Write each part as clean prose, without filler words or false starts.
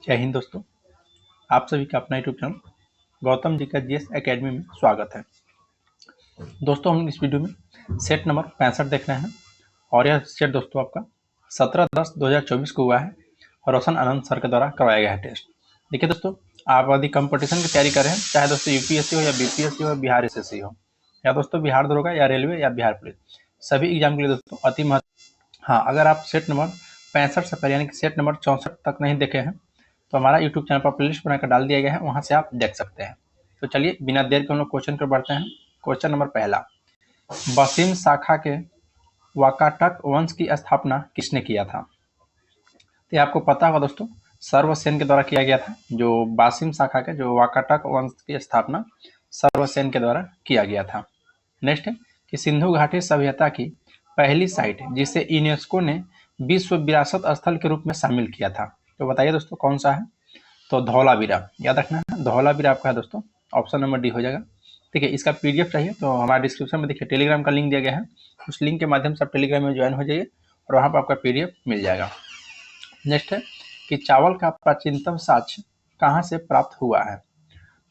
जय हिंद दोस्तों, आप सभी का अपना यूट्यूब चैनल गौतम जी का जीएस एकेडमी में स्वागत है। दोस्तों हम इस वीडियो में सेट नंबर 65 देख रहे हैं और यह सेट दोस्तों आपका 17/10/2024 को हुआ है और रोशन आनंद सर के द्वारा करवाया गया है टेस्ट। देखिए दोस्तों, आप यदि कंपटीशन की तैयारी कर रहे हैं, चाहे दोस्तों यूपीएससी हो या बीपीएससी हो, बिहार एसएससी हो या दोस्तों बिहार दरोगा या रेलवे या बिहार पुलिस, सभी एग्जाम के लिए दोस्तों अति महत्व। हाँ, अगर आप सेट नंबर 65 से पहले यानी कि सेट नंबर 64 तक नहीं देखे हैं तो हमारा यूट्यूब चैनल पर प्लेलिस्ट बनाकर डाल दिया गया है, वहां से आप देख सकते हैं। तो चलिए बिना देर के हम लोग क्वेश्चन पर बढ़ते हैं। क्वेश्चन नंबर पहला, बसीम शाखा के वाकाटक वंश की स्थापना किसने किया था? तो आपको पता होगा दोस्तों, सर्वसेन के द्वारा किया गया था। जो बासिम शाखा के जो वाकाटक वंश की स्थापना सर्वसेन के द्वारा किया गया था। नेक्स्ट है कि सिंधु घाटी सभ्यता की पहली साइट जिसे यूनेस्को ने विश्व विरासत स्थल के रूप में शामिल किया था, तो बताइए दोस्तों कौन सा है? तो धौलावीरा, याद रखना है, धौलावीरा आपका है दोस्तों, ऑप्शन नंबर डी हो जाएगा। ठीक है, इसका पीडीएफ चाहिए तो हमारे डिस्क्रिप्शन में देखिए टेलीग्राम का लिंक दिया गया है, उस लिंक के माध्यम से आप टेलीग्राम में ज्वाइन हो जाइए और वहाँ पर आपका पीडीएफ मिल जाएगा। नेक्स्ट है कि चावल का प्राचीनतम साक्ष्य कहाँ से प्राप्त हुआ है?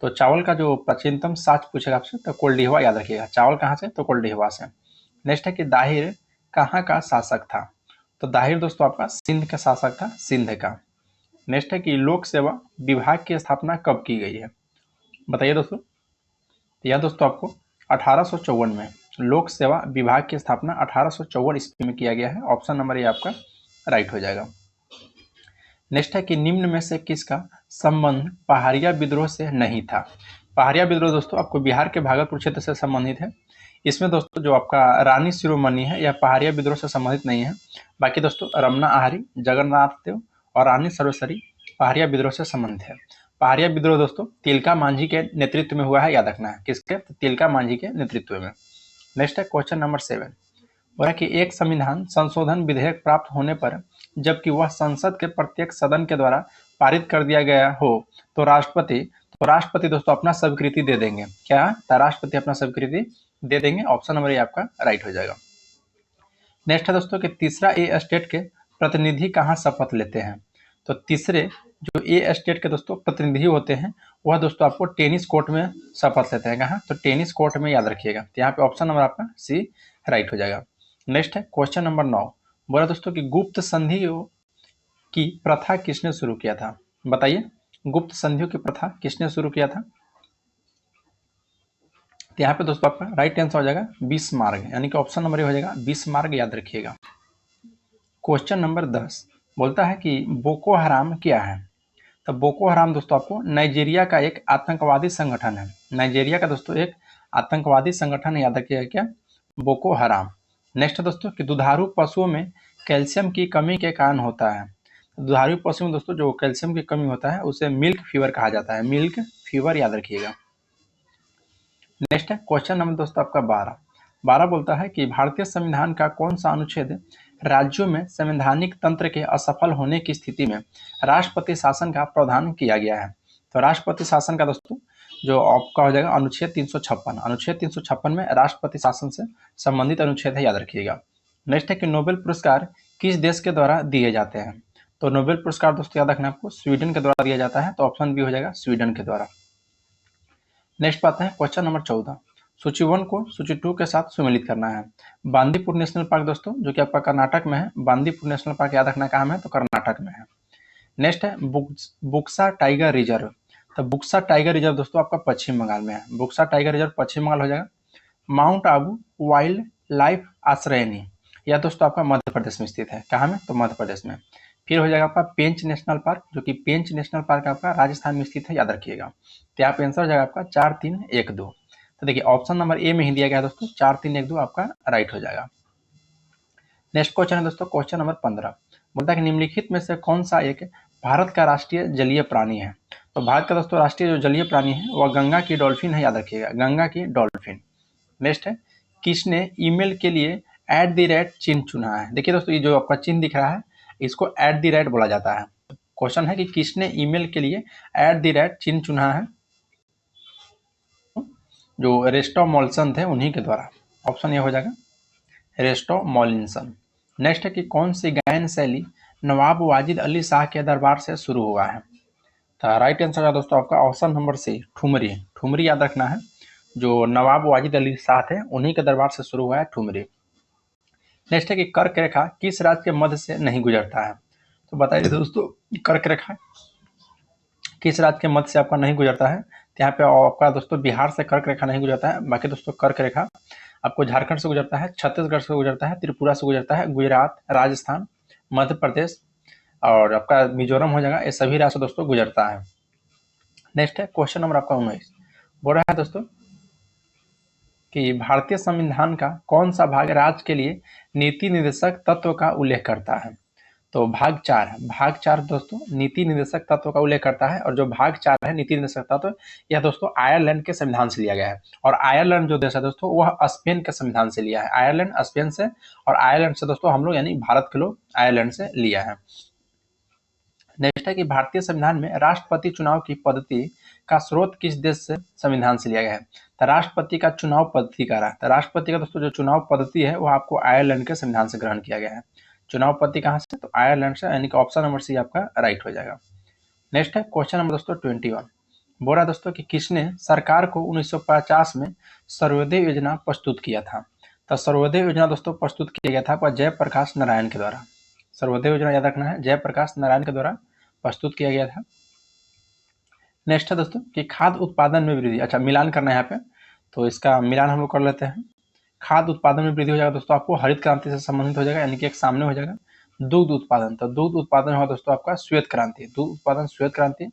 तो चावल का जो प्राचीनतम साक्ष्य पूछेगा आपसे तो कोल्डिहवा, याद रखिएगा, चावल कहाँ से? तो कोल्डिहवा से। नेक्स्ट है कि दाहिर कहाँ का शासक था? तो दाहिर दोस्तों आपका सिंध का शासक था, सिंध का। नेक्स्ट है कि लोक सेवा विभाग की स्थापना कब की गई है? बताइए दोस्तों। यह दोस्तों आपको 1854 में लोक सेवा विभाग की स्थापना 1854 ईस्वी में किया गया है। ऑप्शन नंबर ये आपका राइट हो जाएगा। नेक्स्ट है कि निम्न में से किसका संबंध पहाड़िया विद्रोह से नहीं था? पहाड़िया विद्रोह दोस्तों आपको बिहार के भागलपुर क्षेत्र से संबंधित है। इसमें दोस्तों जो आपका रानी शिरोमणि है यह पहाड़िया विद्रोह से संबंधित नहीं है। बाकी दोस्तों रमना आहारी, जगन्नाथ देव और रानी सर्वेश्वरी पहाड़िया विद्रोह से संबंधित है। पहाड़िया विद्रोह दोस्तों तिलका मांझी के नेतृत्व में हुआ है, याद रखना है, किसके? तिलका मांझी के नेतृत्व में। नेक्स्ट है क्वेश्चन नंबर 7, बोला कि एक संविधान संशोधन विधेयक प्राप्त होने पर जबकि वह संसद के प्रत्येक सदन के द्वारा पारित कर दिया गया हो तो राष्ट्रपति दोस्तों अपना स्वीकृति दे देंगे। क्या? तो राष्ट्रपति अपना स्वीकृति दे देंगे। ऑप्शन नंबर ये आपका राइट हो जाएगा। नेक्स्ट है दोस्तों कि तीसरा ए स्टेट के प्रतिनिधि कहाँ शपथ लेते हैं? तो तीसरे जो ए स्टेट के दोस्तों प्रतिनिधि होते हैं वह दोस्तों आपको टेनिस कोर्ट में शपथ लेते हैं। कहाँ? तो टेनिस कोर्ट में, याद रखिएगा। तो यहाँ पे ऑप्शन नंबर आपका सी राइट हो जाएगा। नेक्स्ट है क्वेश्चन नंबर 9, बोला दोस्तों कि गुप्त संधियों की प्रथा किसने शुरू किया था? बताइए, गुप्त संधियों की प्रथा किसने शुरू किया था? तो यहाँ पे दोस्तों आपका राइट आंसर हो जाएगा बिस्मार्क, यानी कि ऑप्शन नंबर ये हो जाएगा बिस्मार्क, याद रखिएगा। क्वेश्चन नंबर 10 बोलता है कि बोको हराम क्या है? तो बोको हराम दोस्तों आपको नाइजीरिया का एक आतंकवादी संगठन है। नाइजीरिया का दोस्तों एक आतंकवादी संगठन, याद रखिएगा क्या? बोको हराम। नेक्स्ट दोस्तों कि दुधारू पशुओं में कैल्शियम की कमी के कारण होता है। दुधारू पशु में दोस्तों जो कैल्शियम की कमी होता है उसे मिल्क फीवर कहा जाता है, मिल्क फीवर, याद रखिएगा। नेक्स्ट है क्वेश्चन नंबर दोस्तों आपका 12 बोलता है कि भारतीय संविधान का कौन सा अनुच्छेद राज्यों में संवैधानिक तंत्र के असफल होने की स्थिति में राष्ट्रपति शासन का प्रावधान किया गया है? तो राष्ट्रपति शासन का दोस्तों जो आपका हो जाएगा अनुच्छेद 356। अनुच्छेद 356 में राष्ट्रपति शासन से संबंधित अनुच्छेद है, याद रखिएगा। नेक्स्ट है कि नोबेल पुरस्कार किस देश के द्वारा दिए जाते हैं? तो नोबेल पुरस्कार दोस्तों याद रखना आपको स्वीडन के द्वारा दिया जाता है। तो ऑप्शन बी हो जाएगा स्वीडन के द्वारा। नेक्स्ट पाते हैं क्वेश्चन नंबर 14, सूची 1 को सूची 2 के साथ सम्मिलित करना है। बांदीपुर नेशनल पार्क दोस्तों जो कि आपका कर्नाटक में है, बांदीपुर नेशनल पार्क याद रखना कहाँ में है? तो कर्नाटक में है। नेक्स्ट है बुक्सा टाइगर रिजर्व। तो बुक्सा टाइगर रिजर्व दोस्तों आपका पश्चिम बंगाल में है, बुक्सा टाइगर रिजर्व पश्चिम बंगाल हो जाएगा। माउंट आबू वाइल्ड लाइफ आश्रयनी यह दोस्तों आपका मध्य प्रदेश में स्थित है। कहाँ में? तो मध्य प्रदेश में। फिर हो जाएगा आपका पेंच नेशनल पार्क, जो कि पेंच नेशनल पार्क आपका राजस्थान में स्थित है, याद रखिएगा। तो यहाँ पे आंसर हो जाएगा आपका 4, 3, 1, 2। तो देखिए ऑप्शन नंबर ए में ही दिया गया है दोस्तों, 4, 3, 1, 2 आपका राइट हो जाएगा। नेक्स्ट क्वेश्चन है दोस्तों क्वेश्चन नंबर 15, बोलता है कि निम्नलिखित में से कौन सा एक भारत का राष्ट्रीय जलीय प्राणी है? तो भारत का दोस्तों राष्ट्रीय जो जलीय प्राणी है वह गंगा की डॉल्फिन है, याद रखिएगा, गंगा की डॉल्फिन। नेक्स्ट है किसने ईमेल के लिए @ चिन्ह चुना है? देखिए दोस्तों ये जो आपका चिन्ह दिख रहा है इसको @ बोला जाता है। क्वेश्चन है कि किसने ईमेल के लिए @ चुना है? जो रेस्टोमोल्सन थे उन्हीं के द्वारा। ऑप्शन ये हो जाएगा रेस्टोमोलिनसन। नेक्स्ट है कि कौन सी गायन शैली नवाब वाजिद अली शाह के दरबार से शुरू हुआ है? तो राइट आंसर है दोस्तों आपका option number C, thumri. Thumri याद रखना है, जो नवाब वाजिद अली शाह थे उन्हीं के दरबार से शुरू हुआ है ठुमरी। नेक्स्ट है कि कर्क रेखा किस राज्य के मध्य से नहीं गुजरता है। तो बताइए दोस्तों, कर्क रेखा किस राज्य के मध्य से आपका नहीं गुजरता है। तो यहाँ पे आपका दोस्तों बिहार से कर्क रेखा नहीं गुजरता है। बाकी दोस्तों कर्क रेखा आपको झारखंड से गुजरता है, छत्तीसगढ़ से गुजरता है, त्रिपुरा से गुजरता है, गुजरात, राजस्थान, मध्य प्रदेश और आपका मिजोरम हो जाएगा, ये सभी राज्य दोस्तों गुजरता है। नेक्स्ट है क्वेश्चन नंबर आपका 19, बोल रहा है दोस्तों कि भारतीय संविधान का कौन सा भाग राज्य के लिए नीति निर्देशक तत्व का उल्लेख करता है। तो भाग 4 है। भाग 4 दोस्तों नीति निर्देशक तत्व का उल्लेख करता है, और जो भाग 4 है नीति निर्देशक तत्व, यह दोस्तों आयरलैंड के संविधान से लिया गया है। और आयरलैंड जो देश है दोस्तों वह स्पेन के संविधान से लिया है। आयरलैंड स्पेन से, और आयरलैंड से दोस्तों हम लोग यानी भारत के लोग आयरलैंड से लिया है। नेक्स्ट है कि भारतीय संविधान में राष्ट्रपति चुनाव की पद्धति का स्रोत किस देश से संविधान से लिया गया है। तो राष्ट्रपति का चुनाव पद्धति का रहा, तो राष्ट्रपति का दोस्तों जो चुनाव पद्धति है वो आपको आयरलैंड के संविधान से ग्रहण किया गया है। चुनाव पद्धति कहाँ से, तो आयरलैंड से, यानी कि ऑप्शन नंबर सी आपका राइट हो जाएगा। नेक्स्ट है क्वेश्चन नंबर दोस्तों 21, बोल रहा दोस्तों कि किसने सरकार को 1950 में सर्वोदय योजना प्रस्तुत किया था। तो सर्वोदय योजना दोस्तों प्रस्तुत किया गया था जयप्रकाश नारायण के द्वारा। सर्वोदय योजना याद रखना है, जयप्रकाश नारायण के द्वारा प्रस्तुत किया गया था। नेक्स्ट है दोस्तों कि खाद्य उत्पादन में वृद्धि, अच्छा मिलान करना है यहाँ पे, तो इसका मिलान हम लोग कर लेते हैं। खाद्य उत्पादन में वृद्धि हो जाएगा दोस्तों आपको हरित क्रांति से संबंधित हो जाएगा, यानी कि एक सामने हो जाएगा। दूध उत्पादन, तो दूध उत्पादन होगा दोस्तों आपका श्वेत क्रांति, दूध उत्पादन श्वेत क्रांति।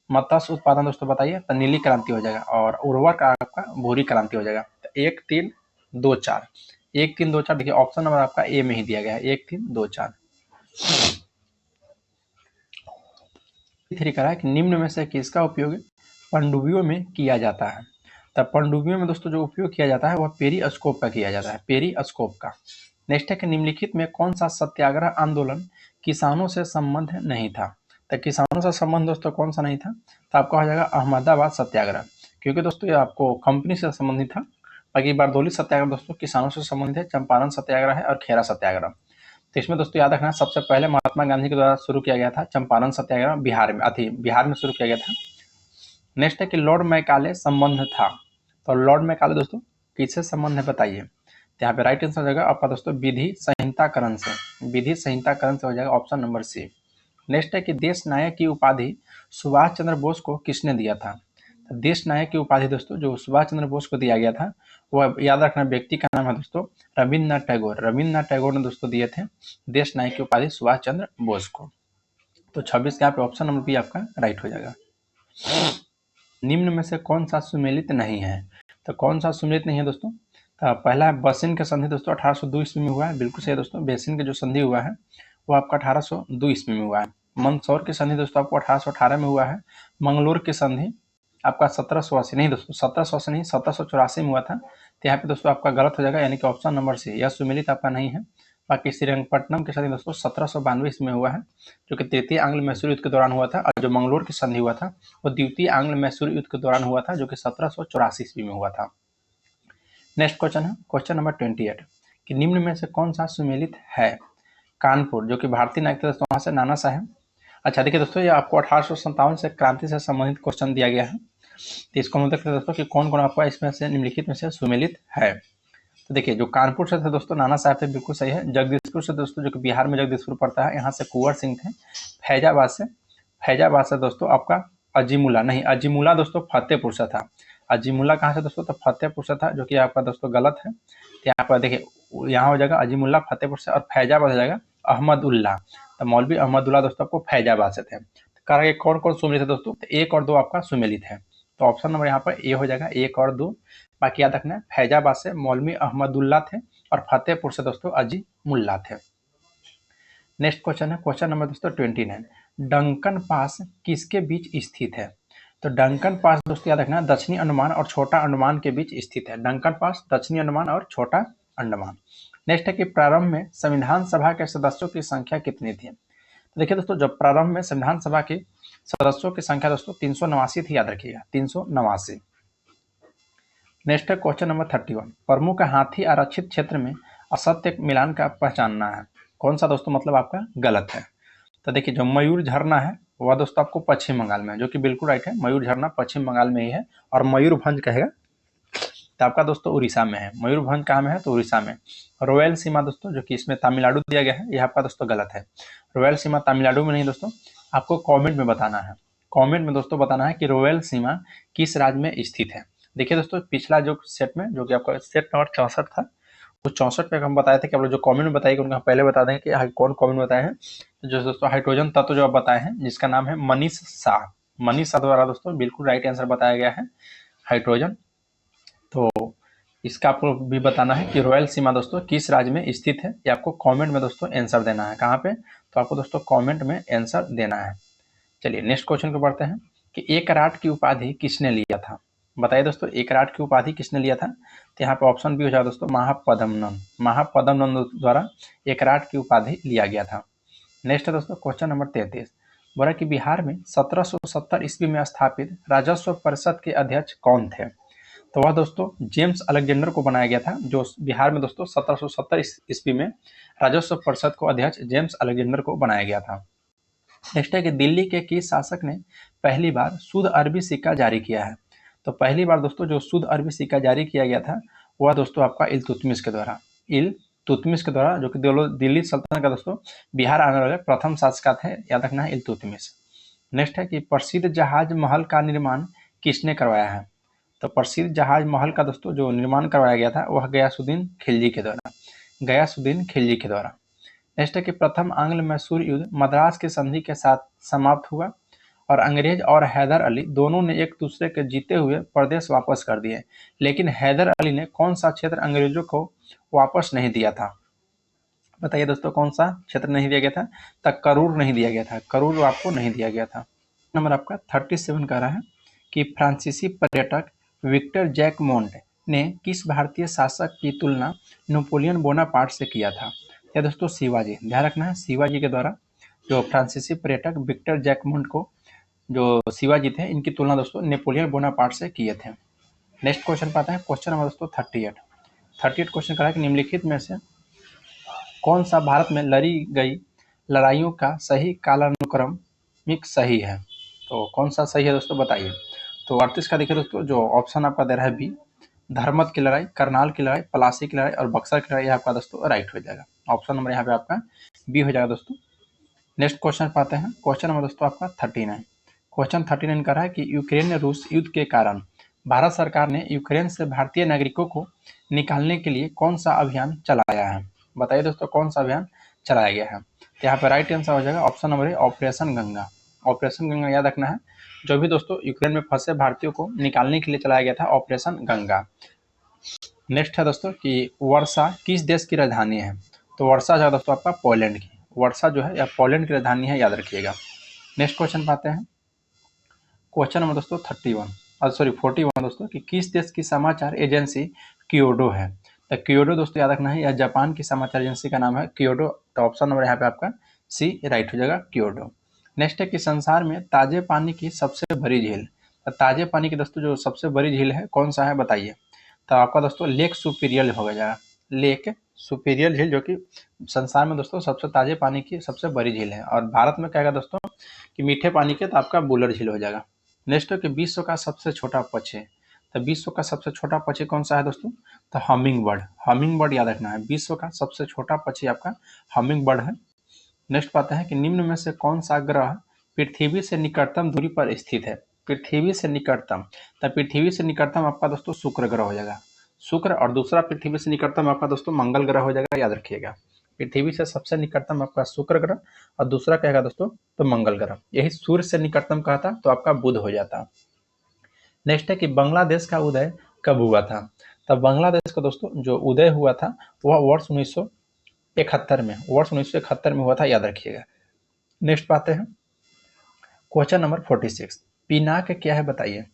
मत्स्य उत्पादन दोस्तों बताइए, तो नीली क्रांति हो जाएगा, और उर्वरक आपका भूरी क्रांति हो जाएगा। तो 1 3 2 4, 1 3 2 4, देखिए ऑप्शन नंबर आपका ए में ही दिया गया है, 1 3 2 4। 3 कह रहा है कि निम्न में से किसका उपयोग पनडुब्बियों में किया जाता है। तब पनडुब्बियों में दोस्तों जो उपयोग किया जाता है वह पेरिस्कोप का किया जाता है, पेरिस्कोप का। नेक्स्ट है कि निम्नलिखित में कौन सा सत्याग्रह आंदोलन किसानों से संबंध नहीं था। तो किसानों से संबंध दोस्तों कौन सा नहीं था, तो आपका हो जाएगा अहमदाबाद सत्याग्रह, क्योंकि दोस्तों ये आपको कंपनी से संबंधित था। बाकी बारदौली सत्याग्रह दोस्तों किसानों से संबंधित है, चंपारण सत्याग्रह है और खेरा सत्याग्रह। तो इसमें दोस्तों याद रखना सबसे पहले महात्मा गांधी के द्वारा शुरू किया गया था चंपारण सत्याग्रह, बिहार में शुरू किया गया था। नेक्स्ट है कि लॉर्ड मैकाले संबंध था, तो लॉर्ड मैकाले दोस्तों किससे संबंध है बताइए। तो यहाँ पे राइट आंसर हो जाएगा आपका दोस्तों विधि संहिताकरण से, विधि संहिताकरण से हो जाएगा ऑप्शन नंबर सी। नेक्स्ट है कि देश नायक की उपाधि सुभाष चंद्र बोस को किसने दिया था। तो देश नायक की उपाधि दोस्तों जो सुभाष चंद्र बोस को दिया गया था, वो याद रखना व्यक्ति का नाम है दोस्तों रविन्द्रनाथ टैगोर। रविन्द्रनाथ टैगोर ने दोस्तों दिए थे देश नायक की उपाधि सुभाष चंद्र बोस को। तो 26 यहाँ पे ऑप्शन नंबर बी आपका राइट हो जाएगा। निम्न में से कौन सा सुमेलित नहीं है। तो कौन सा सुमेलित नहीं है दोस्तों, तो पहला है बसिन का संधि दोस्तों 1802 ईस्वी में हुआ है, बिल्कुल सही है दोस्तों। बेसिन का जो संधि हुआ है वो आपका 1802 ईस्वी में हुआ है। मंदसौर की संधि दोस्तों आपको 1818 में हुआ है। मंगलोर की संधि आपका 1780 नहीं दोस्तों, 1780 नहीं 1784 में हुआ था। तो यहाँ पे दोस्तों आपका गलत हो जाएगा, यानी कि ऑप्शन नंबर सी यह सुमेलित आपका नहीं है। बाकी श्रीरंगपट्टनम की संधि दोस्तों 1792 ईस्वी में हुआ है, जो कि तृतीय आंग्ल मैसूर युद्ध के दौरान हुआ था। और जो मंगलोर की संधि हुआ था वो द्वितीय आंग्ल मैसूर युद्ध के दौरान हुआ था, जो कि 1784 ईस्वी में हुआ था। नेक्स्ट क्वेश्चन है क्वेश्चन नंबर 28 कि निम्न में से कौन सा सुमेलित है। कानपुर जो कि भारतीय नागरिक दोस्तों वहाँ से नाना सा है। अच्छा देखिए दोस्तों ये आपको 1857 से क्रांति से संबंधित क्वेश्चन दिया गया है, तो इसको हम देखते हैं दोस्तों कि कौन कौन आपका इसमें से निम्नलिखित में से सुमेलित है। तो देखिए जो कानपुर से थे दोस्तों नाना साहब थे, बिल्कुल सही है। जगदीशपुर से दोस्तों जो कि बिहार में जगदीशपुर पड़ता है, यहाँ से कुंवर सिंह थे। फैजाबाद से दोस्तों आपका अजीमुल्ला, नहीं अजीमुल्ला दोस्तों फतेहपुर से था। अजीमुल्ला कहाँ से दोस्तों, तो फतेहपुर से था, जो कि आपका दोस्तों गलत है। तो यहाँ पर देखिए यहाँ हो जाएगा अजीमुल्ला फतेहपुर से, और फैजाबाद हो जाएगा अहमदुल्ला। तो मौलवी अहमदुल्ला दोस्तों आपको फैजाबाद से थे। कारण कौन कौन सुमेलित है दोस्तों, तो 1 और 2 आपका सुमेलित है। तो ऑप्शन नंबर यहाँ पर ए हो जाएगा 1 और 2। बाकी याद रखना है फैजाबाद से मौलवी अहमदुल्ला थे, और फतेहपुर से दोस्तों अजीमुल्ला थे। नेक्स्ट क्वेश्चन है क्वेश्चन नंबर दोस्तों 29, डंकन पास किसके बीच स्थित है। तो डंकन पास दोस्तों याद रखना दक्षिणी अंडमान और छोटा अंडमान के बीच स्थित है। डंकन पास दक्षिणी अंडमान और छोटा अंडमान। नेक्स्ट है कि प्रारंभ में संविधान सभा के सदस्यों की संख्या कितनी थी। तो देखिए दोस्तों जब प्रारंभ में संविधान सभा के सदस्यों की संख्या दोस्तों 389 थी, याद रखिएगा 389। नेक्स्ट है क्वेश्चन नंबर 31, प्रमुख हाथी आरक्षित क्षेत्र में असत्य मिलान का पहचानना है। कौन सा दोस्तों मतलब आपका गलत है। तो देखिए जो मयूर झरना है वह दोस्तों आपको पश्चिम बंगाल में है, जो कि बिल्कुल राइट है। मयूर झरना पश्चिम बंगाल में ही है। और मयूरभंज कहेगा तो आपका दोस्तों उड़ीसा में है। मयूरभंज कहाँ में है? तो उड़ीसा में। रॉयल सीमा दोस्तों, जो कि इसमें तमिलनाडु दिया गया है, यह आपका दोस्तों गलत है। रॉयल सीमा तमिलनाडु में नहीं दोस्तों, आपको कमेंट में बताना है। कमेंट में दोस्तों बताना है कि रॉयल सीमा किस राज्य में स्थित है। देखिए दोस्तों, पिछला जो सेट में, जो कि आपका सेट नंबर 64 था, उस 64 पे हम बताए थे कि आप लोग जो कमेंट में बताएंगे उनका पहले बता दें कि कौन कमेंट बताए हैं। तो जो दोस्तों हाइड्रोजन तत्व जो आप बताए हैं, जिसका नाम है मनीष शाह। मनीष शाह द्वारा दोस्तों बिल्कुल राइट आंसर बताया गया है हाइड्रोजन। तो इसका आपको भी बताना है कि रॉयल सीमा दोस्तों किस राज्य में स्थित है। ये आपको कमेंट में दोस्तों आंसर देना है। कहाँ पे? तो आपको दोस्तों कमेंट में आंसर देना है। चलिए नेक्स्ट क्वेश्चन को पढ़ते हैं कि एक राट की उपाधि किसने लिया था। बताइए दोस्तों, एक राट की उपाधि किसने लिया था? तो यहाँ पे ऑप्शन भी हो जाएगा दोस्तों, महापद्मनंद। महापद्मनंद द्वारा एक राट की उपाधि लिया गया था। नेक्स्ट है दोस्तों क्वेश्चन नंबर 33। बोला कि बिहार में 1770 ईस्वी में स्थापित राजस्व परिषद के अध्यक्ष कौन थे? तो वह दोस्तों जेम्स अलेक्जेंडर को बनाया गया था, जो बिहार में दोस्तों 1770 ईस्वी में राजस्व परिषद को अध्यक्ष जेम्स अलेक्जेंडर को बनाया गया था। नेक्स्ट है कि दिल्ली के किस शासक ने पहली बार शुद्ध अरबी सिक्का जारी किया है? तो पहली बार दोस्तों जो शुद्ध अरबी सिक्का जारी किया गया था वह दोस्तों आपका इल्तुतमिश के द्वारा। इल्तुतमिश के द्वारा, जो कि दिल्ली सल्तनत का दोस्तों बिहार आने वाले प्रथम शासक थे, याद रखना है, इल्तुतमिश। नेक्स्ट है कि प्रसिद्ध जहाज महल का निर्माण किसने करवाया है? तो प्रसिद्ध जहाज महल का दोस्तों जो निर्माण करवाया गया था वह गयासुद्दीन खिलजी के द्वारा। गयासुद्दीन खिलजी के द्वारा। नेक्स्ट है कि प्रथम आंग्ल मैसूर युद्ध मद्रास की संधि के साथ समाप्त हुआ और अंग्रेज और हैदर अली दोनों ने एक दूसरे के जीते हुए प्रदेश वापस कर दिए, लेकिन हैदर अली ने कौन सा क्षेत्र अंग्रेजों को वापस नहीं दिया था? बताइए दोस्तों, कौन सा क्षेत्र नहीं दिया गया था? तक करूर नहीं दिया गया था। करूर आपको नहीं दिया गया था। नंबर आपका 37 कह रहा है कि फ्रांसीसी पर्यटक विक्टर जैकमोंट ने किस भारतीय शासक की तुलना नेपोलियन बोनापार्ट से किया था? या दोस्तों शिवाजी। ध्यान रखना है, शिवाजी के द्वारा जो फ्रांसीसी पर्यटक विक्टर जैकमोंट को, जो शिवाजी थे, इनकी तुलना दोस्तों नेपोलियन बोनापार्ट से किए थे। नेक्स्ट क्वेश्चन पाते हैं, क्वेश्चन नंबर दोस्तों 38 क्वेश्चन करा है कि निम्नलिखित में से कौन सा भारत में लड़ी गई लड़ाइयों का सही कालानुक्रमिक सही है? तो कौन सा सही है दोस्तों, बताइए। तो 38 का देखिए दोस्तों, जो ऑप्शन आपका दे रहा है बी, धर्मत की लड़ाई, करनाल की लड़ाई, प्लासी की लड़ाई और बक्सर की लड़ाई, आपका दोस्तों राइट हो जाएगा। ऑप्शन नंबर यहाँ पे आपका बी हो जाएगा दोस्तों। नेक्स्ट क्वेश्चन पाते हैं, क्वेश्चन नंबर दोस्तों आपका 39। क्वेश्चन 39 कर रहा है कि यूक्रेन रूस युद्ध के कारण भारत सरकार ने यूक्रेन से भारतीय नागरिकों को निकालने के लिए कौन सा अभियान चलाया है? बताइए दोस्तों, कौन सा अभियान चलाया गया है? तो यहाँ पे राइट आंसर हो जाएगा option number A, operation Ganga. Operation Ganga याद रखना है, जो भी दोस्तों यूक्रेन में फंसे भारतीयों को निकालने के लिए चलाया गया था ऑपरेशन गंगा। नेक्स्ट है दोस्तों कि वर्षा किस देश की राजधानी है? तो वर्षा जो है दोस्तों आपका पोलैंड की। वर्षा जो है या पोलैंड की राजधानी है, याद रखिएगा। नेक्स्ट क्वेश्चन पाते हैं, क्वेश्चन नंबर दोस्तों 41 दोस्तों कि किस देश की समाचार एजेंसी क्योडो है? तो क्योडो दोस्तों याद रखना है, यह जापान की समाचार एजेंसी का नाम है क्योडो। तो ऑप्शन नंबर यहाँ पे आपका सी राइट हो जाएगा, क्योडो। नेक्स्ट है कि संसार में ताजे पानी की सबसे बड़ी झील। तो ताजे पानी की दोस्तों जो सबसे बड़ी झील है कौन सा है, बताइए। तो आपका दोस्तों लेक सुपीरियर हो जाएगा, लेक सुपीरियर झील, जो कि संसार में दोस्तों सबसे ताजे पानी की सबसे बड़ी झील है। और भारत में कहेगा दोस्तों कि मीठे पानी के, तो आपका बुलर झील हो जाएगा। नेक्स्ट है कि विश्व का सबसे छोटा पक्षी। तो विश्व का सबसे छोटा पक्षी कौन सा है दोस्तों? तो हमिंग बर्ड। हमिंग बर्ड याद रखना है, विश्व का सबसे छोटा पक्षी आपका हमिंग बर्ड है। नेक्स्ट पाते हैं कि निम्न में से कौन सा ग्रह पृथ्वी से निकटतम दूरी पर स्थित है? पृथ्वी से निकटतम, तो पृथ्वी से निकटतम आपका दोस्तों शुक्र ग्रह हो जाएगा, शुक्र। और दूसरा पृथ्वी से निकटतम आपका दोस्तों मंगल ग्रह हो जाएगा, याद रखिएगा। पृथ्वी से सबसे निकटतम आपका शुक्र ग्रह और दूसरा कहेगा दोस्तों तो मंगल ग्रह। यही सूर्य से निकटतम कहता तो आपका बुध हो जाता। नेक्स्ट है कि बांग्लादेश का उदय कब हुआ था? तब बांग्लादेश का दोस्तों जो उदय हुआ था वह वर्ष 1971 में, वर्ष 1971 में हुआ था, याद रखिएगा। नेक्स्ट पाते हैं क्वेश्चन नंबर 46। पिनाक क्या है, बताइए।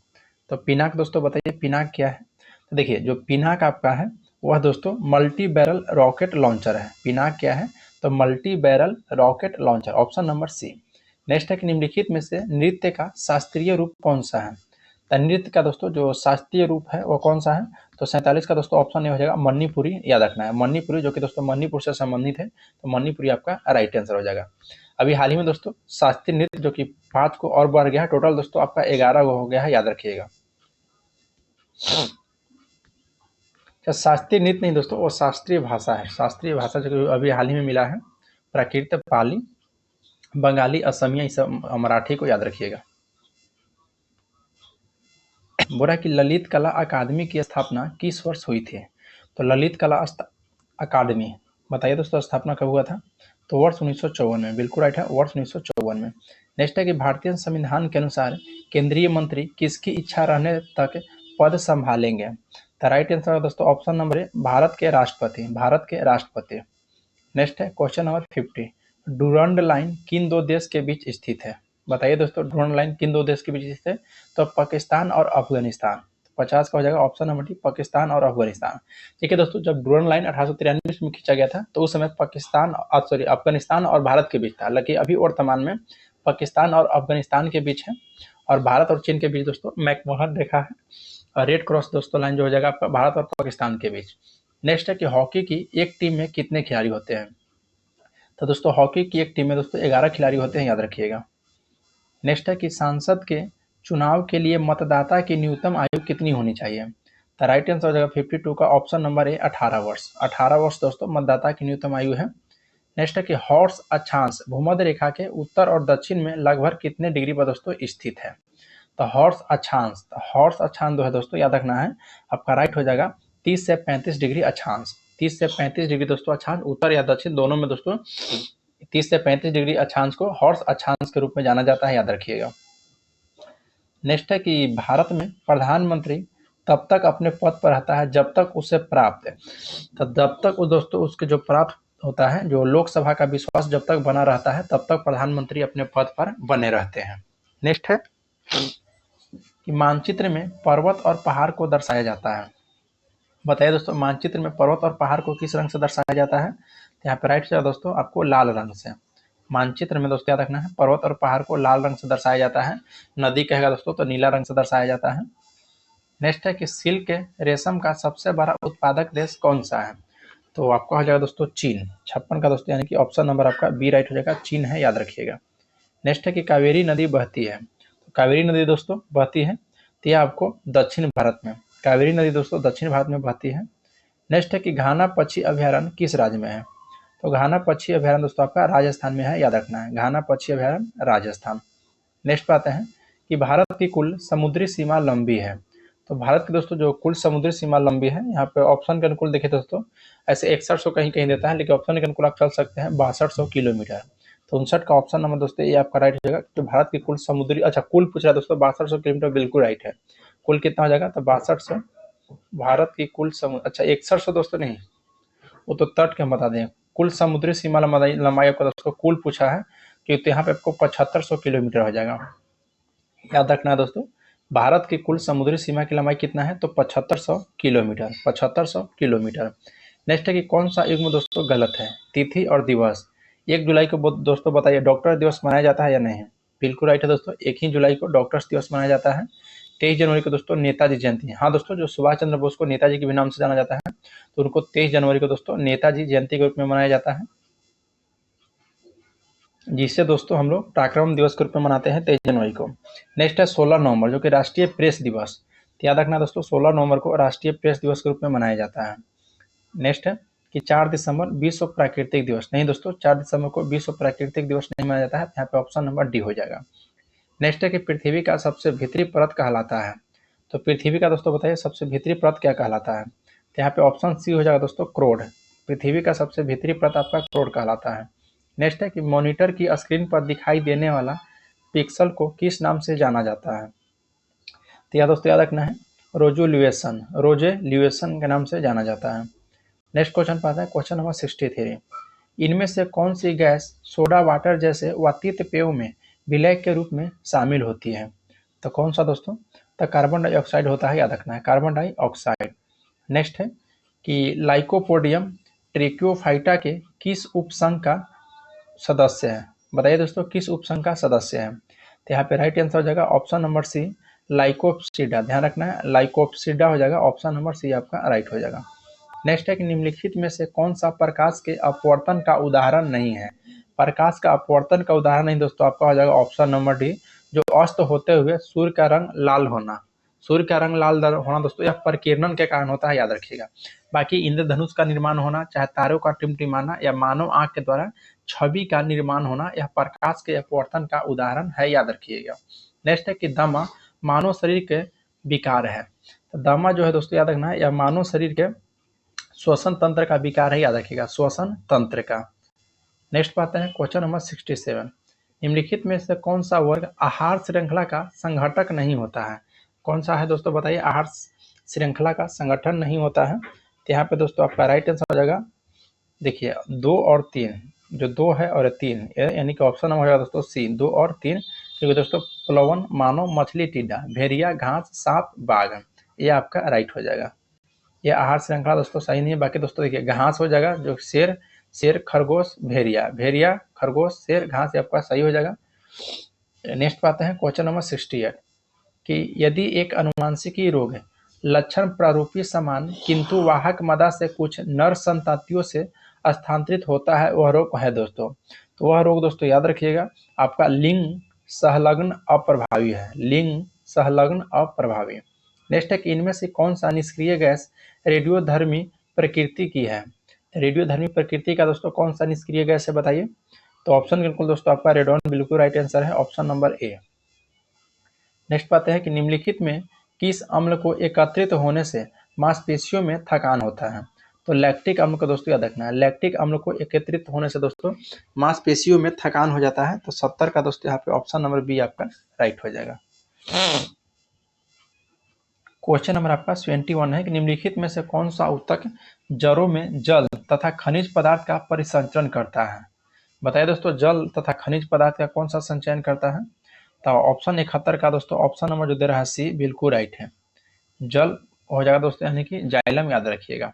तो पिनाक दोस्तों बताइए, पिनाक क्या है? तो देखिए जो पिनाक आपका है वह दोस्तों मल्टी बैरल रॉकेट लॉन्चर है। पिनाक क्या है? तो multi barrel rocket launcher, option number C. Next है कि निम्नलिखित में से नृत्य का शास्त्रीय रूप कौन सा है? तो नृत्य का दोस्तों जो शास्त्रीय रूप है वो कौन सा है? तो 47 का दोस्तों ऑप्शन हो जाएगा मणिपुरी, याद रखना है, मणिपुरी, जो कि दोस्तों मणिपुर से संबंधित है। तो मणिपुरी आपका राइट आंसर हो जाएगा। अभी हाल ही में दोस्तों शास्त्रीय नृत्य जो कि 5 को और बढ़ गया है, टोटल दोस्तों आपका 11 हो गया है, याद रखिएगा। अच्छा, शास्त्रीय नृत्य नहीं दोस्तों, वो शास्त्रीय भाषा है। शास्त्रीय भाषा जो कि अभी हाल ही में मिला है, प्राकृत, पाली, बंगाली, असमिया, इस मराठी को याद रखिएगा। बोला कि ललित कला अकादमी की स्थापना किस वर्ष हुई थी? तो ललित कला अकादमी, बताइए दोस्तों स्थापना कब हुआ था? तो वर्ष 1954 में, बिल्कुल राइट है, वर्ष 1954 में। नेक्स्ट है कि भारतीय संविधान के अनुसार केंद्रीय मंत्री किसकी इच्छा रहने तक पद संभालेंगे? तो राइट आंसर है दोस्तों ऑप्शन नंबर ए, भारत के राष्ट्रपति, भारत के राष्ट्रपति। नेक्स्ट है क्वेश्चन नंबर 50, डुरंड लाइन किन दो देश के बीच स्थित है? बताइए दोस्तों डुरंड लाइन किन दो देश के बीच स्थित है? तो पाकिस्तान और अफगानिस्तान। 50 का हो जाएगा ऑप्शन नंबर डी, पाकिस्तान और अफगानिस्तान। ठीक है दोस्तों, जब डुरंड लाइन 1893 में खींचा गया था तो उस समय अफगानिस्तान और भारत के बीच था, हालांकि अभी वर्तमान में पाकिस्तान और अफगानिस्तान के बीच है, और भारत और चीन के बीच दोस्तों मैकमोहन रेखा है, और रेड क्रॉस दोस्तों लाइन जो हो जाएगा आपका भारत और पाकिस्तान के बीच। नेक्स्ट है कि हॉकी की एक टीम में कितने खिलाड़ी होते हैं? तो दोस्तों हॉकी की एक टीम में दोस्तों 11 खिलाड़ी होते हैं, याद रखिएगा। नेक्स्ट है कि सांसद के चुनाव के लिए मतदाता की न्यूनतम आयु कितनी होनी चाहिए? तो राइट आंसर हो जाएगा 52 का ऑप्शन नंबर ए, 18 वर्ष। 18 वर्ष दोस्तों मतदाता की न्यूनतम आयु है। नेक्स्ट है कि हॉर्स अक्षांश भूमध्य रेखा के उत्तर और दक्षिण में लगभग कितने डिग्री पर दोस्तों स्थित है? तो हॉर्स अक्षांश, जो है दोस्तों याद रखना है आपका, राइट हो जाएगा 30 से 35 डिग्री अक्षांश। 30 से 35 डिग्री दोस्तों अक्षांश, उत्तर या दक्षिण दोनों में दोस्तों 30 से 35 डिग्री अक्षांश को हॉर्स अक्षांश के रूप में जाना जाता है, याद रखिएगा। नेक्स्ट है कि भारत में प्रधानमंत्री तब तक अपने पद पर रहता है जब तक उसे प्राप्त है, तो जब तक वो दोस्तों उसके जो प्राप्त होता है, जो लोकसभा का विश्वास जब तक बना रहता है तब तक प्रधानमंत्री अपने पद पर बने रहते हैं। नेक्स्ट है कि मानचित्र में पर्वत और पहाड़ को दर्शाया जाता है। बताइए दोस्तों मानचित्र में पर्वत और पहाड़ को किस रंग से दर्शाया जाता है? तो यहाँ पे राइट से दोस्तों आपको लाल रंग से। मानचित्र में दोस्तों याद रखना है पर्वत और पहाड़ को लाल रंग से दर्शाया जाता है, नदी कहेगा दोस्तों तो नीला रंग से दर्शाया जाता है। नेक्स्ट है कि सिल्क के रेशम का सबसे बड़ा उत्पादक देश कौन सा है? तो आपका हो जाएगा दोस्तों चीन। 56 का दोस्तों यानी कि ऑप्शन नंबर आपका बी राइट हो जाएगा, चीन है, याद रखिएगा। नेक्स्ट है कि कावेरी नदी बहती है, तो कावेरी नदी दोस्तों बहती है तो यह आपको दक्षिण भारत में, कावेरी नदी दोस्तों दक्षिण भारत में बहती है। नेक्स्ट है कि घाना पक्षी अभ्यारण्य किस राज्य में है? तो घाना पक्षी अभ्यारण्य दोस्तों आपका राजस्थान में है, याद रखना है, घाना पक्षी अभ्यारण्य राजस्थान। नेक्स्ट पे आते हैं कि भारत की कुल समुद्री सीमा लंबी है, तो भारत की दोस्तों जो कुल समुद्री सीमा लंबी है, यहाँ पे ऑप्शन के अनुकूल देखें दोस्तों ऐसे 6100 कहीं कहीं देता है, लेकिन ऑप्शन के अनुकूल आप चल सकते हैं 6200 किलोमीटर। तो 59 का ऑप्शन नंबर दोस्तों ये आपका राइट हो जाएगा। तो भारत की कुल समुद्री, अच्छा कुल पूछ रहा है दोस्तों 6200 किलोमीटर, बिल्कुल राइट है। कुल कितना हो जाएगा? तो 6200 भारत की कुल अच्छा 6100 दोस्तों नहीं, वो तो तट के हम बता दें, कुल समुद्री सीमा लंबाई आपका दोस्तों कुल पूछा है कि तो यहाँ पे आपको 7500 किलोमीटर हो जाएगा, याद रखना है दोस्तों। भारत की कुल समुद्री सीमा की लंबाई कितना है? तो 7500 किलोमीटर, 7500 किलोमीटर। नेक्स्ट है कि कौन सा युग्म दोस्तों गलत है? तिथि और दिवस। 1 जुलाई को दोस्तों बताइए डॉक्टर दिवस मनाया जाता है या नहीं? बिल्कुल राइट है दोस्तों, 1 ही जुलाई को डॉक्टर्स दिवस मनाया जाता है। 23 जनवरी को दोस्तों नेताजी जयंती है। हाँ दोस्तों, जो सुभाष चंद्र बोस को नेताजी के भी नाम से जाना जाता है, तो उनको 23 जनवरी को दोस्तों नेताजी जयंती के रूप में मनाया जाता है, जिसे दोस्तों हम लोग पराक्रम दिवस के रूप में मनाते हैं 23 जनवरी को। नेक्स्ट है 16 नवंबर जो कि राष्ट्रीय प्रेस दिवस। तो याद रखना दोस्तों 16 नवंबर को राष्ट्रीय प्रेस दिवस के रूप में मनाया जाता है। नेक्स्ट है कि 4 दिसंबर विश्व प्राकृतिक दिवस। नहीं दोस्तों, 4 दिसंबर को विश्व प्राकृतिक दिवस नहीं मनाया जाता है, यहाँ पे ऑप्शन नंबर डी हो जाएगा। नेक्स्ट है कि पृथ्वी का सबसे भीतरी परत कहलाता है। तो पृथ्वी का दोस्तों बताइए सबसे भीतरी परत क्या कहलाता है? तो यहाँ पे ऑप्शन सी हो जाएगा दोस्तों क्रोड। पृथ्वी का सबसे भीतरी परत आपका क्रोड कहलाता है। नेक्स्ट है कि मॉनिटर की स्क्रीन पर दिखाई देने वाला पिक्सल को किस नाम से जाना जाता है? तो यह दोस्तों याद रखना है रोजेल्यूएशन के नाम से जाना जाता है। नेक्स्ट क्वेश्चन पाता है क्वेश्चन नंबर 63, इनमें से कौन सी गैस सोडा वाटर जैसे वातित पेयों में विलय के रूप में शामिल होती है? तो कौन सा दोस्तों? तो कार्बन डाइऑक्साइड होता है, याद रखना है, कार्बन डाइऑक्साइड। नेक्स्ट है कि लाइकोपोडियम ट्रेक्योफाइटा के किस उपसंघ का सदस्य है? बताइए दोस्तों किस उपसंघ का सदस्य है? तो यहाँ पे राइट आंसर हो जाएगा ऑप्शन नंबर सी, लाइकोप्सिडा। ध्यान रखना है लाइकोप्सिडा हो जाएगा, ऑप्शन नंबर सी आपका राइट हो जाएगा। नेक्स्ट है कि निम्नलिखित में से कौन सा प्रकाश के अपवर्तन का उदाहरण नहीं है? प्रकाश का अपवर्तन का उदाहरण नहीं दोस्तों आपका हो जाएगा ऑप्शन नंबर डी, जो अस्त होते हुए सूर्य का रंग लाल होना। सूर्य का रंग लाल होना दोस्तों यह प्रकीर्णन के कारण होता है, याद रखिएगा। बाकी इंद्रधनुष का निर्माण होना, चाहे तारों का टिमटिमाना या मानव आंख के द्वारा छवि का निर्माण होना, यह प्रकाश के अपवर्तन का उदाहरण है, याद रखिएगा। नेक्स्ट है कि दमा मानव शरीर के विकार है। तो दमा जो है दोस्तों याद रखना है, यह मानव शरीर के श्वसन तंत्र का विकार है, याद रखिएगा, श्वसन तंत्र का। नेक्स्ट पाते हैं क्वेश्चन नंबर 67। निम्नलिखित में से कौन सा वर्ग आहार श्रृंखला का संघटक नहीं होता है? कौन सा है दोस्तों बताइए, आहार श्रृंखला का संगठन नहीं होता है? तो यहाँ पे दोस्तों आपका राइट आंसर हो जाएगा, देखिए 2 और 3, जो 2 है और 3, यानी कि ऑप्शन नंबर हो जाएगा दोस्तों सी, 2 और 3। क्योंकि दोस्तों प्लवन, मानव, मछली, टिड्डा, भेड़िया, घास, सांप, बाघ, ये आपका राइट हो जाएगा। ये आहार श्रृंखला दोस्तों सही नहीं है। बाकी दोस्तों देखिए घास हो जाएगा, जो शेर, खरगोश, भेड़िया, खरगोश, शेर, घास, ये आपका सही हो जाएगा। नेक्स्ट पाते हैं क्वेश्चन नंबर 68 कि यदि एक अनुवांशिकी रोग है लक्षण प्रारूपी समान किंतु वाहक मदा से कुछ नर संततियों से स्थानांतरित होता है, वह रोग है दोस्तों। तो वह रोग दोस्तों याद रखिएगा आपका लिंग संलग्न अप्रभावी है, लिंग संलग्न अप्रभावी। नेक्स्ट है कि इनमें से कौन सा निष्क्रिय गैस रेडियोधर्मी प्रकृति की है? रेडियोधर्मी प्रकृति का दोस्तों कौन सा निष्क्रिय गैस है बताइए? तो ऑप्शन बिल्कुल दोस्तों आपका रेडॉन बिल्कुल राइट आंसर है, ऑप्शन नंबर ए। नेक्स्ट पाते हैं कि निम्नलिखित में किस अम्ल को एकत्रित होने से मांसपेशियों में थकान होता है? तो लैक्टिक अम्ल को दोस्तों याद रखना है, लैक्टिक अम्ल को एकत्रित होने से दोस्तों मांसपेशियों में थकान हो जाता है। तो 70 का दोस्तों यहाँ पे ऑप्शन नंबर बी आपका राइट हो जाएगा। क्वेश्चन नंबर आपका 71 है कि निम्नलिखित में से कौन सा ऊतक जड़ों में जल तथा खनिज पदार्थ का परिसंचरण करता है? बताइए दोस्तों, जल तथा खनिज पदार्थ का कौन सा संचयन करता है? तो ऑप्शन 71 का दोस्तों ऑप्शन नंबर जो दे रहा है सी बिल्कुल राइट है, जल हो जाएगा दोस्तों, यानी कि जाइलम, याद रखिएगा।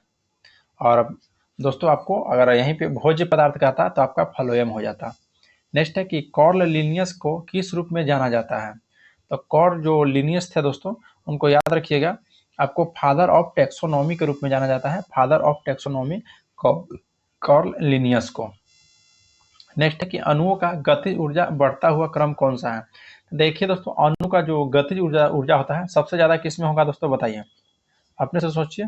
और दोस्तों आपको अगर यहीं पे भोज्य पदार्थ का था तो आपका फ्लोएम हो जाता। नेक्स्ट है कि कॉर्ल लिनियस को किस रूप में जाना जाता है? तो कॉर्ल जो लिनियस थे दोस्तों उनको याद रखिएगा, आपको फादर ऑफ टेक्सोनॉमी के रूप में जाना जाता है, father of taxonomy curl Linnaeus को। नेक्स्ट है कि अणुओं का गतिज ऊर्जा बढ़ता हुआ क्रम कौन सा है? देखिए दोस्तों अणु का जो गतिज ऊर्जा होता है सबसे ज्यादा किस में होगा दोस्तों बताइए, अपने से सोचिए।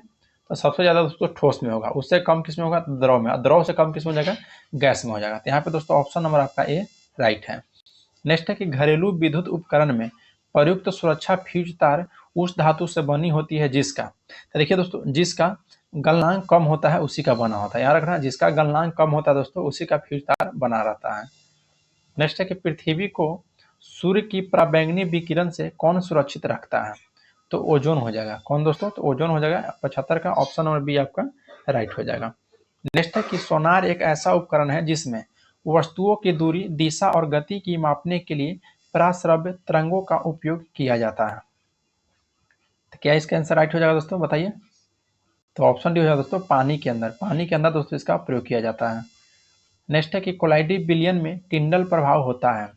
तो सबसे ज्यादा दोस्तों ठोस में होगा, उससे कम किस में होगा द्रव में, द्रव से कम किस में हो जाएगा गैस में हो जाएगा। तो यहाँ पे दोस्तों ऑप्शन नंबर आपका ए राइट है। नेक्स्ट है कि घरेलू विद्युत उपकरण में प्रयुक्त सुरक्षा फ्यूज तार उस धातु से बनी होती है जिसका, तो देखिए दोस्तों जिसका गलनांक कम होता है उसी का बना होता है, याद रखना, जिसका गलनांक कम होता है दोस्तों उसी का फ्यूज तार बना रहता है। नेक्स्ट है कि पृथ्वी को सूर्य की पराबैंगनी विकिरण से कौन सुरक्षित रखता है? तो ओजोन हो जाएगा। कौन दोस्तों? तो ओजोन हो जाएगा 75 का, ऑप्शन नंबर बी आपका राइट हो जाएगा। नेक्स्ट है कि सोनार एक ऐसा उपकरण है जिसमें वस्तुओं की दूरी, दिशा और गति की मापने के लिए पराश्रव्य तरंगों का उपयोग किया जाता है। तो क्या इसका आंसर राइट हो जाएगा दोस्तों बताइए? तो ऑप्शन डी हो जाएगा दोस्तों, पानी के अंदर दोस्तों इसका प्रयोग किया जाता है। नेक्स्ट है कि कोलाइडी विलयन में टिंडल प्रभाव होता है।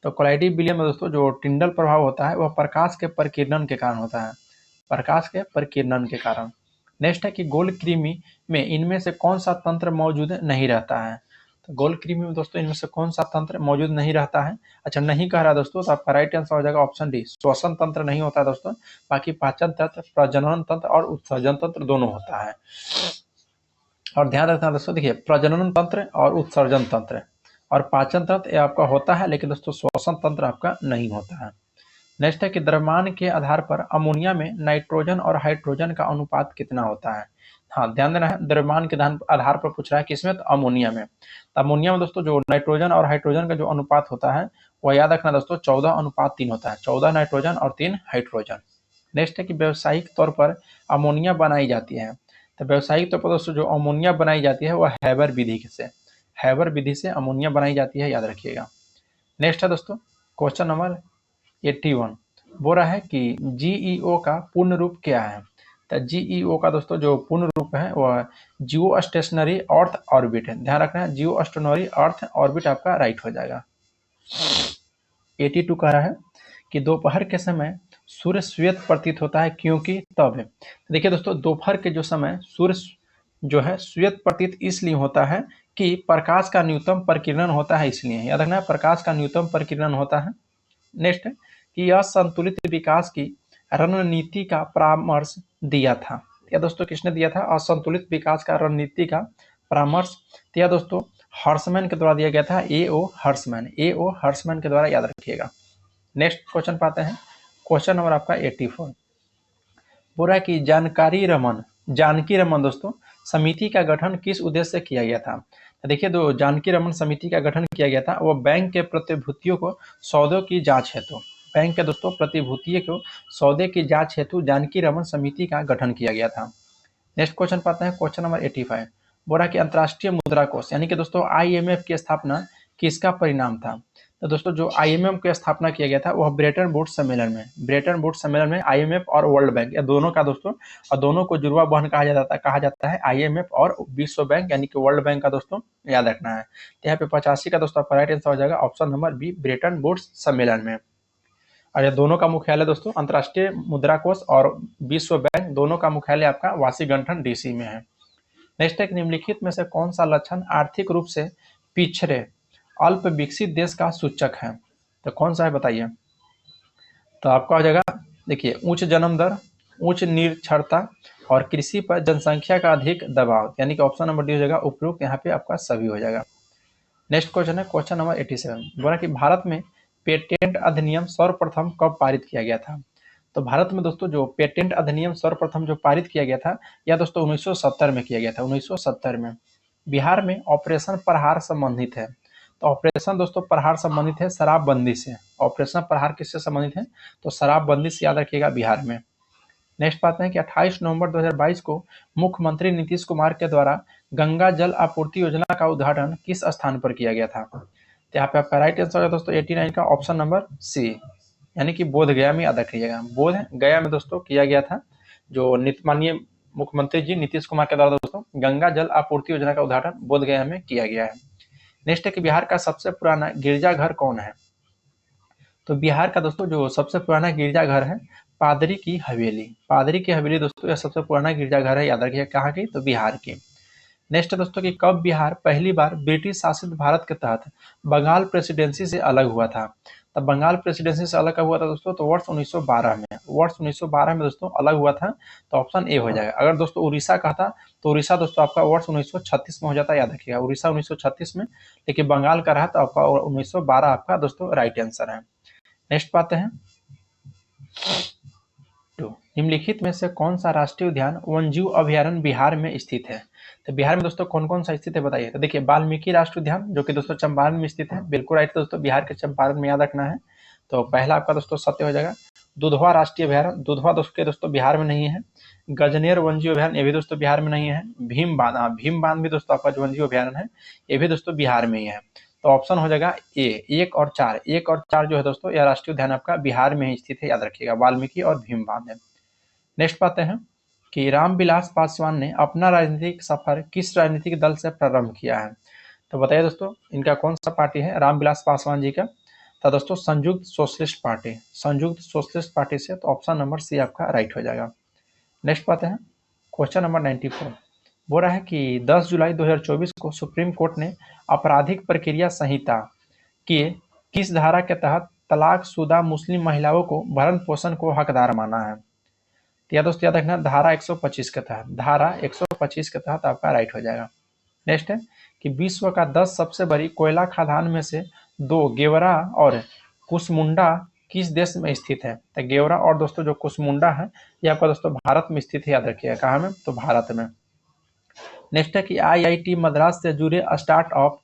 तो कोलाइडी विलयन में दोस्तों जो टिंडल प्रभाव होता है वह प्रकाश के प्रकीर्णन के कारण होता है, प्रकाश के प्रकीर्णन के कारण। नेक्स्ट है कि गोल कृमि में इनमें से कौन सा तंत्र मौजूद नहीं रहता है? तो गोल कृमि में दोस्तों इनमें से कौन सा तंत्र मौजूद नहीं रहता है? अच्छा नहीं कह रहा दोस्तों, तो आपका राइट आंसर हो जाएगा ऑप्शन डी, श्वसन तंत्र नहीं होता है दोस्तों, बाकी पाचन तंत्र, प्रजनन तंत्र और उत्सर्जन तंत्र दोनों होता है। और ध्यान रखना दोस्तों, देखिए प्रजनन तंत्र और उत्सर्जन तंत्र और पाचन तंत्र ये आपका होता है, लेकिन दोस्तों श्वसन तंत्र आपका नहीं होता है। नेक्स्ट है कि द्रव्यमान के आधार पर अमोनिया में नाइट्रोजन और हाइड्रोजन का अनुपात कितना होता है? हाँ ध्यान देना है, द्रव्यमान के आधार पर पूछ रहा है, किसमें? तो अमोनिया में। तो अमोनिया में दोस्तों जो नाइट्रोजन और हाइड्रोजन का जो अनुपात होता है वह याद रखना दोस्तों 14:3 होता है, 14 नाइट्रोजन और 3 हाइड्रोजन। नेक्स्ट है कि व्यावसायिक तौर पर अमोनिया बनाई जाती है। तो व्यावसायिक तौर पर दोस्तों जो अमोनिया बनाई जाती है वह हैबर विधि से अमोनिया बनाई जाती है, याद रखिएगा। नेक्स्ट है दोस्तों क्वेश्चन नंबर 81, बोल रहा है कि जीईओ का पूर्ण रूप क्या है? तो जीईओ का दोस्तों जो पूर्ण रूप है वह जियो स्टेशनरी अर्थ ऑर्बिट है, ध्यान रखना है, जियो स्टेशनरी अर्थ ऑर्बिट आपका राइट हो जाएगा। 82 कह रहा है कि दोपहर के समय सूर्य श्वेत प्रतीत होता है क्योंकि तब है। देखिए दोस्तों दोपहर के जो समय सूर्य जो है श्वेत प्रतीत इसलिए होता है कि प्रकाश का न्यूनतम प्रकीर्णन होता है, इसलिए याद रखना है प्रकाश का न्यूनतम प्रकीर्णन होता है। नेक्स्ट कि यह संतुलित विकास की रणनीति का परामर्श दिया था। या दोस्तों किसने दिया था? असंतुलित विकास का रणनीति का परामर्श या दोस्तों हर्समैन के द्वारा दिया गया था। ए.ओ. हर्समैन के द्वारा, याद रखिएगा। नेक्स्ट क्वेश्चन पाते हैं, क्वेश्चन नंबर आपका 84। बोल रहा है कि जानकी रमन दोस्तों समिति का गठन किस उद्देश्य से किया गया था? देखिए दो जानकी रमन समिति का गठन किया गया था, वो बैंक के प्रतिभूतियों को सौदों की जांच हेतु, बैंक के दोस्तों प्रतिभूतियों को सौदे की जांच हेतु जानकी रमन समिति का गठन किया गया था। नेक्स्ट क्वेश्चन पाते हैं, क्वेश्चन नंबर 85। बोल रहा है कि अंतर्राष्ट्रीय मुद्रा कोष यानी कि दोस्तों IMF की स्थापना किसका परिणाम था? तो दोस्तों जो IMF की स्थापना किया गया था वह ब्रेटन वुड्स सम्मेलन में IMF और वर्ल्ड बैंक या दोनों का दोस्तों, और दोनों को जुड़वा बहन कहा जाता है IMF और विश्व बैंक यानी कि वर्ल्ड बैंक का दोस्तों, याद रखना है। तो यहाँ पे 85 का दोस्तों आपका राइट आंसर हो जाएगा option number B, Bretton Woods सम्मेलन में। और ये दोनों का मुख्यालय दोस्तों अंतर्राष्ट्रीय मुद्रा कोष और विश्व बैंक दोनों का मुख्यालय आपका वाशिंगटन DC में है। नेक्स्ट है, निम्नलिखित में से कौन सा लक्षण आर्थिक रूप से पिछड़े अल्प विकसित देश का सूचक है? तो कौन सा है बताइए? तो आपका हो जाएगा देखिए उच्च जन्म दर, उच्च निरक्षरता और कृषि पर जनसंख्या का अधिक दबाव, यानी कि ऑप्शन नंबर डी हो जाएगा उपरोक्त, यहाँ पे आपका सभी हो जाएगा। नेक्स्ट क्वेश्चन है क्वेश्चन नंबर 87। बोला कि भारत में पेटेंट अधिनियम सर्वप्रथम कब पारित किया गया था? तो भारत में दोस्तों जो पेटेंट अधिनियम सर्वप्रथम जो पारित किया गया था यह दोस्तों 1970 में किया गया था, 1970 में। बिहार में ऑपरेशन प्रहार संबंधित है, तो ऑपरेशन दोस्तों प्रहार संबंधित है शराबबंदी से। ऑपरेशन प्रहार किससे संबंधित है? तो शराबबंदी से, याद रखिएगा, बिहार में। नेक्स्ट पाते हैं कि 28 नवंबर 2022 को मुख्यमंत्री नीतीश कुमार के द्वारा गंगा जल आपूर्ति योजना का उद्घाटन किस स्थान पर किया गया था? तो यहाँ पे आपका राइट आंसर है दोस्तों 89 का ऑप्शन नंबर सी, यानी कि बोध गया में, याद रखिएगा बोध गया में दोस्तों किया गया था। जो माननीय मुख्यमंत्री जी नीतीश कुमार के द्वारा दोस्तों गंगा जल आपूर्ति योजना का उद्घाटन बोध गया में किया गया है। नेक्स्ट है कि बिहार का सबसे पुराना गिरजाघर कौन है? तो बिहार का दोस्तों जो सबसे पुराना गिरजाघर है पादरी की हवेली दोस्तों यह सबसे पुराना गिरजाघर है, याद रखिए कहाँ की? तो बिहार की। नेक्स्ट है दोस्तों कि कब बिहार पहली बार ब्रिटिश शासित भारत के तहत बंगाल प्रेसिडेंसी से अलग हुआ था? तब बंगाल प्रेसिडेंसी से अलग कब हुआ था दोस्तों? तो वर्ष 1912 में दोस्तों अलग हुआ था, तो ऑप्शन ए हो जाएगा। अगर दोस्तों उड़ीसा का था तो उड़ीसा दोस्तों आपका वर्ष 1936 में हो जाता है, याद रखिएगा उड़ीसा 1936 में, लेकिन बंगाल का रहा तो आपका 1912 आपका दोस्तों राइट आंसर है। नेक्स्ट पाते हैं, तो निम्नलिखित में से कौन सा राष्ट्रीय उद्यान वन्यजीव अभयारण्य बिहार में स्थित है? तो बिहार में दोस्तों कौन कौन सा स्थित है बताइए? तो देखिए वाल्मीकि राष्ट्रीय उद्यान जो कि दोस्तों चंपारण में स्थित है, बिल्कुल राइट दोस्तों, बिहार के चंपारण में, याद रखना है। तो पहला आपका दोस्तों सत्य हो जाएगा। दुधवा राष्ट्रीय अभयारण्य, दुधवा दोस्तों बिहार में नहीं है। गजनेर वन्यजीव अभयारण्य, ये भी दोस्तों बिहार में नहीं है। भीम बांध भी दोस्तों आपका जो वन्यजीव अभयारण्य है ये भी दोस्तों बिहार में ही है। तो ऑप्शन हो जाएगा ए, 1 और 4 जो है दोस्तों यह राष्ट्रीय उद्यान आपका बिहार में ही स्थित है, याद रखिएगा वाल्मीकि और भीम बांध है। नेक्स्ट पाते हैं कि रामविलास पासवान ने अपना राजनीतिक सफर किस राजनीतिक दल से प्रारंभ किया है? तो बताइए दोस्तों इनका कौन सा पार्टी है रामविलास पासवान जी का? तो दोस्तों संयुक्त सोशलिस्ट पार्टी से, तो ऑप्शन नंबर सी आपका राइट हो जाएगा। नेक्स्ट पाते हैं क्वेश्चन नंबर 94। बोल रहा है कि 10 जुलाई 2024 को सुप्रीम कोर्ट ने आपराधिक प्रक्रिया संहिता के किस धारा के तहत तलाकशुदा मुस्लिम महिलाओं को भरण पोषण को हकदार माना है? तो दोस्तों याद रखना धारा 125 के तहत आपका राइट हो जाएगा। नेक्स्ट है कि विश्व का 10 सबसे बड़ी कोयला खदान में से 2 गेवरा और कुसमुंडा किस देश में स्थित है? तो गेवरा और दोस्तों जो कुसमुंडा है ये आपका दोस्तों भारत में स्थित है, याद रखिएगा कहाँ में? तो भारत में। नेक्स्ट है कि IIT मद्रास से जुड़े स्टार्टअप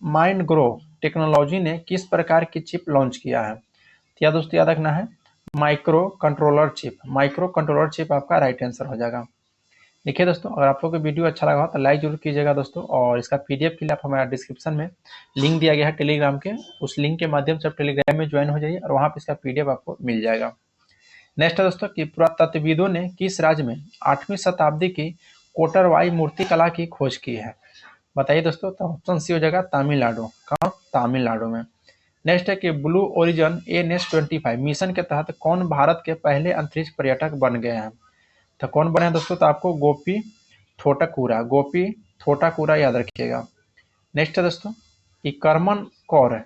माइंडग्रो टेक्नोलॉजी ने किस प्रकार की चिप लॉन्च किया है? तो या दोस्तों याद रखना है माइक्रो कंट्रोलर चिप आपका राइट आंसर हो जाएगा। देखिए दोस्तों अगर आप लोग को वीडियो अच्छा लगा हो तो लाइक जरूर कीजिएगा दोस्तों, और इसका PDF के लिए आप हमारा डिस्क्रिप्शन में लिंक दिया गया है टेलीग्राम के, उस लिंक के माध्यम से आप टेलीग्राम में ज्वाइन हो जाइए और वहाँ पे इसका PDF आपको मिल जाएगा। नेक्स्ट है दोस्तों कि पुरातत्वविदों ने किस राज्य में 8वीं शताब्दी की कोटरवाई मूर्ति कला की खोज की है? बताइए दोस्तों, तो ऑप्शन सी हो जाएगा तमिलनाडु। कहाँ? तमिलनाडु में। नेक्स्ट है कि ब्लू ओरिजन ANS-25 मिशन के तहत कौन भारत के पहले अंतरिक्ष पर्यटक बन गए हैं? तो कौन बने हैं दोस्तों? तो आपको गोपी थोटकूरा, गोपी थोटाकूरा याद रखिएगा। नेक्स्ट है दोस्तों कि कर्मन कौर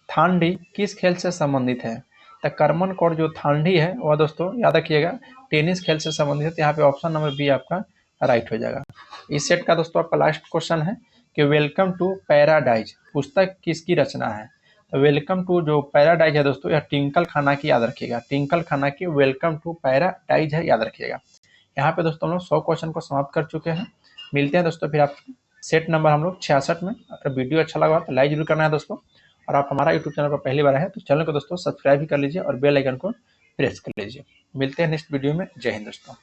थांडी किस खेल से संबंधित है। तो कर्मन कौर जो थांडी है वह दोस्तों याद रखिएगा टेनिस खेल से संबंधित है। तो यहाँ पे ऑप्शन नंबर बी आपका राइट हो जाएगा। इस सेट का दोस्तों आपका लास्ट क्वेश्चन है कि वेलकम टू पैराडाइज पुस्तक किसकी रचना है। तो वेलकम टू जो पैराडाइज है दोस्तों यह टिंकल खाना की याद रखिएगा, टिंकल खाना की वेलकम टू पैराडाइज है याद रखिएगा। यहाँ पे दोस्तों हम लोग 100 क्वेश्चन को समाप्त कर चुके हैं। मिलते हैं दोस्तों फिर आप सेट नंबर हम लोग 66 में। अगर वीडियो अच्छा लगा तो लाइक जरूर करना है दोस्तों, और आप हमारा यूट्यूब चैनल पर पहली बार है तो चैनल को दोस्तों सब्सक्राइब भी कर लीजिए और बेल आइकन को प्रेस कर लीजिए। मिलते हैं नेक्स्ट वीडियो में। जय हिंद दोस्तों।